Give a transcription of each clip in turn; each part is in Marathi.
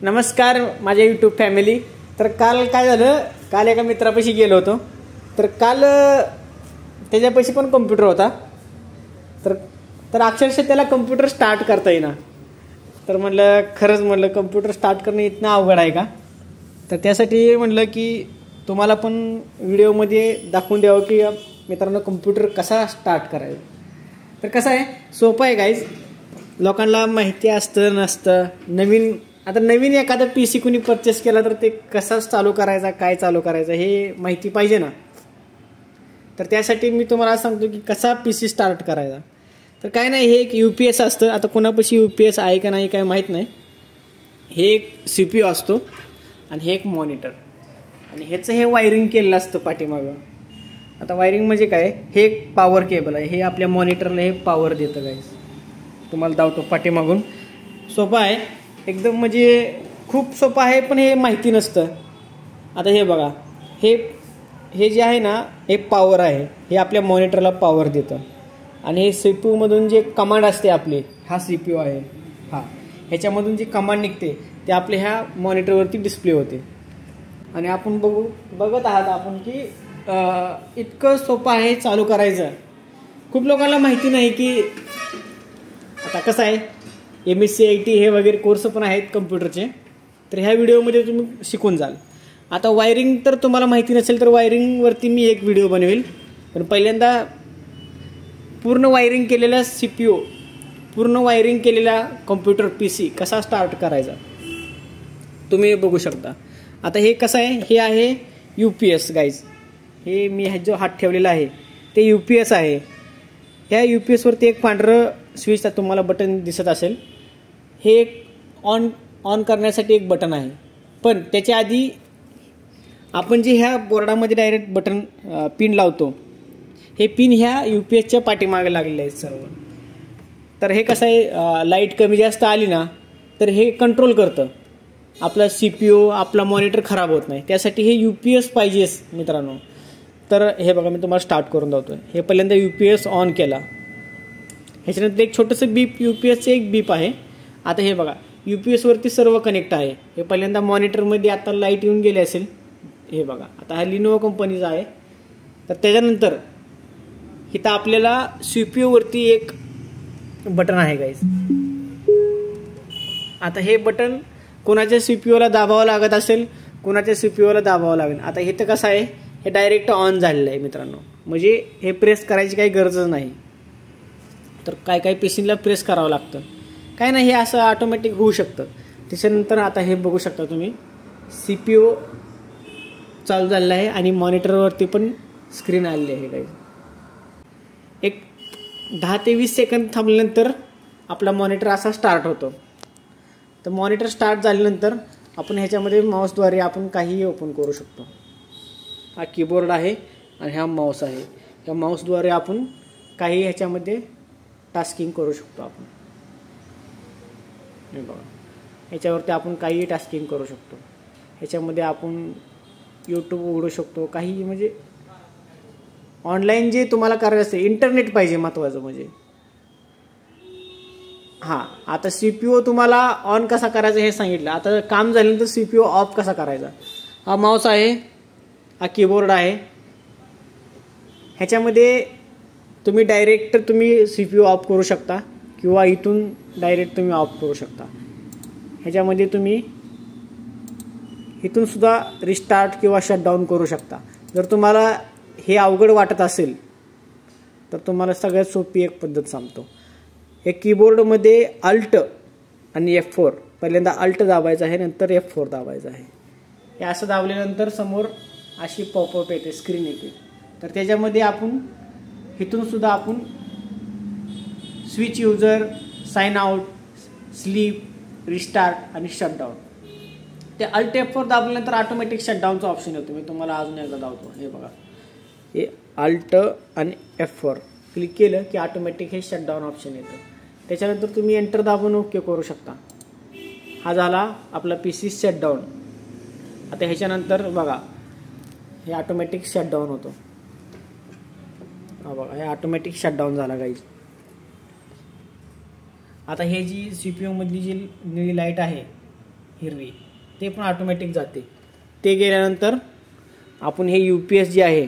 नमस्कार माझ्या यूट्यूब फॅमिली। तर काल काय झालं, काल एका मित्रापाशी गेलो होतो। तर काल त्याच्यापाशी पण कम्प्युटर होता। तर अक्षरशः त्याला कम्प्युटर स्टार्ट करता येईना। तर म्हणलं खरंच म्हणलं कम्प्युटर स्टार्ट करणं इतकं अवघड आहे का? तर त्यासाठी म्हणलं की तुम्हाला पण व्हिडिओमध्ये दाखवून द्यावं की मित्रांनो कम्प्युटर कसा स्टार्ट करायचा। तर कसं आहे, सोपं आहे गाईज। लोकांना माहिती असतं नसतं, नवीन एखादा PC कुणी परचेस केला तर ते कसा चालू करायचा, काय चालू करायचं हे माहिती पाहिजे ना। तर त्यासाठी मी तुम्हाला सांगतो की कसा PC स्टार्ट करायचा। तर काय नाही, हे एक UPS असतं। आता कोणापाशी UPS आहे का नाही काय माहीत नाही। हे एक CPU असतो आणि हे एक मॉनिटर, आणि ह्याचं हे वायरिंग केलेलं असतं पाठीमागं। आता वायरिंग म्हणजे काय, हे एक पॉवर केबल आहे, हे आपल्या मॉनिटरला हे पॉवर देतं गाईज। तुम्हाला दावतो पाठीमागून। सोपं आहे एकदम, म्हणजे खूप सोपं आहे, पण हे माहिती नसतं। आता हे बघा, हे जे आहे ना हे पॉवर आहे, हे आपल्या मॉनिटरला पॉवर देतं। आणि हे CPU मधून जे कमांड असते आपली, हा CPU आहे हा, ह्याच्यामधून जी कमांड निघते ते आपल्या ह्या मॉनिटरवरती डिस्प्ले होते। आणि आपण बघत आहात आपण की इतकं सोपं आहे चालू करायचं। खूप लोकांना माहिती नाही की आता कसं आहे, MSc IT हे वगैरे कोर्स पण आहेत कम्प्युटरचे। तर ह्या व्हिडिओमध्ये तुम्ही शिकून जाल। आता वायरिंग तर तुम्हाला माहिती नसेल तर वायरिंगवरती मी एक व्हिडिओ बनवेल। पण पहिल्यांदा पूर्ण वायरिंग केलेला CPU, पूर्ण वायरिंग केलेला कम्प्युटर PC कसा स्टार्ट करायचा तुम्ही बघू शकता। आता हे कसं आहे, हे आहे UPS गाईज। हे मी जो हात ठेवलेला आहे ते UPS आहे। ह्या UPS वरती एक पांढरं स्विच तुम्हाला बटन दिसत असेल, हे एक ऑन करण्यासाठी एक बटन आहे। पण त्याच्या आधी आपण जे ह्या बोर्डामध्ये डायरेक्ट बटन पिन लावतो, हे पिन ह्या UPSच्या पाठीमागे लागलेले आहेत सर्व। तर हे कसं आहे, लाईट कमी जास्त आली ना तर हे कंट्रोल करतं, आपला CPU आपला मॉनिटर खराब होत नाही। त्यासाठी हे UPS पाहिजेच मित्रांनो। तर हे बघा, मी तुम्हाला स्टार्ट करून दाखवतोय। हे पहिल्यांदा UPS ऑन केला, ह्याच्यानंतर एक छोटंसं बीप, UPSचं एक बीप आहे। आता हे बघा, UPS वरती सर्व कनेक्ट आहे। हे पहिल्यांदा मॉनिटरमध्ये आता लाईट येऊन गेली असेल, हे बघा। आता हा लिनोवो कंपनीचा आहे। तर त्याच्यानंतर इथं आपल्याला CPU वरती एक बटन आहे गाईज। आता हे बटन कोणाच्या CPU ला दाबावं लागत असेल, कोणाच्या CPU ला दाबावं लागेल। आता इथं कसं आहे, हे डायरेक्ट ऑन झालेलं आहे मित्रांनो, म्हणजे हे प्रेस करायची काही गरजच नाही। तर काय PCला प्रेस करावं लागतं, काय नाही, हे असं ऑटोमॅटिक होऊ शकतं। त्याच्यानंतर आता हे बघू शकता तुम्ही, CPU चालू झालेलं आहे आणि मॉनिटरवरती पण स्क्रीन आलेली आहे गाईज। एक 10 ते 20 सेकंद थांबल्यानंतर आपला मॉनिटर असा स्टार्ट होतो। तर मॉनिटर स्टार्ट झाल्यानंतर आपण ह्याच्यामध्ये माऊसद्वारे आपण काहीही ओपन करू शकतो। हा कीबोर्ड आहे आणि हा माऊस आहे। या माऊसद्वारे आपण काही ह्याच्यामध्ये टास्किंग करू शकतो आपण। हे बघा, ह्याच्यावरती आपण काहीही टास्किंग करू शकतो। ह्याच्यामध्ये आपण YouTube उघडू शकतो, काही म्हणजे ऑनलाईन जे तुम्हाला करायचं असते, इंटरनेट पाहिजे महत्त्वाचं म्हणजे। हां, आता CPU तुम्हाला ऑन कसा करायचा हे सांगितलं। आता काम झाल्यानंतर CPU ऑफ कसा करायचा, हा माऊस आहे, हा कीबोर्ड आहे। ह्याच्यामध्ये तुम्ही डायरेक्ट CPU ऑफ करू शकता किंवा इथून डायरेक्ट तुम्ही ऑफ करू शकता। ह्याच्यामध्ये तुम्ही इथून सुद्धा रिस्टार्ट किंवा शटडाऊन करू शकता। जर तुम्हाला हे अवघड वाटत असेल तर तुम्हाला सगळ्यात सोपी एक पद्धत सांगतो। हे कीबोर्डमध्ये अल्ट आणि F4, पहिल्यांदा अल्ट दाबायचं आहे, नंतर F4 दाबायचं आहे। हे असं दाबल्यानंतर समोर अशी पॉपअप येते, स्क्रीन येते। तर त्याच्यामध्ये आपण इथून सुद्धा आपण switch user, sign out, sleep, restart आणि शटडाऊन, ते अल्ट F4 दाबल्यानंतर ऑटोमॅटिक शटडाऊनचा ऑप्शन येतो। मी तुम्हाला अजून एकदा दाखवतो। हे बघा, हे अल्ट आणि F4 क्लिक केलं की ऑटोमॅटिक हे शटडाऊन ऑप्शन येतं। त्याच्यानंतर तुम्ही एंटर दाबून ओके करू शकता। हा झाला आपला PC शटडाऊन। आता ह्याच्यानंतर बघा, हे ऑटोमॅटिक शटडाऊन होतो। हा बघा, हे ऑटोमॅटिक शटडाऊन झाला गाईज। आता हे जी CPU मधली जी निळी लाईट आहे हिरवी, ते पण ऑटोमॅटिक जाते. ते गेल्यानंतर आपण हे UPS जे आहे,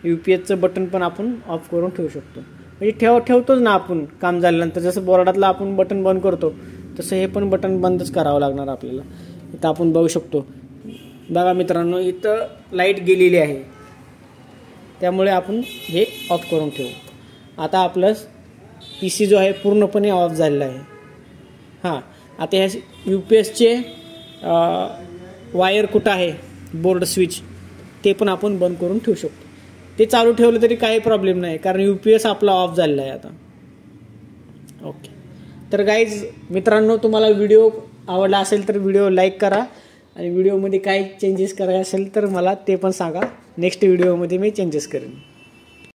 UPSचं बटन पण आपण ऑफ करून ठेवू शकतो. म्हणजे ठेवतोच ना आपण काम झाल्यानंतर. जसं बोर्डातलं आपण बटन बंद करतो तसं हे पण बटन बंदच करावं लागणार आपल्याला. इथं आपण बघू शकतो. बघा मित्रांनो, इथं लाईट गेलेली आहे, त्यामुळे आपण हे ऑफ करून ठेवू. आता आपलं PC जो आहे पूर्णपणे ऑफ झालेला आहे. हां, आता ह्या UPSचे वायर कुठं आहे, बोर्ड स्विच, ते पण आपण बंद करून ठेवू शकतो. ते चालू ठेवलं तरी काही प्रॉब्लेम नाही, कारण UPS आपला ऑफ झालेला आहे आता. ओके. तर गाईज मित्रांनो, तुम्हाला व्हिडिओ आवडला असेल तर व्हिडिओ लाईक करा, आणि व्हिडिओमध्ये काय चेंजेस करायचे असेल तर मला ते पण सांगा. नेक्स्ट व्हिडिओमध्ये मी चेंजेस करेन.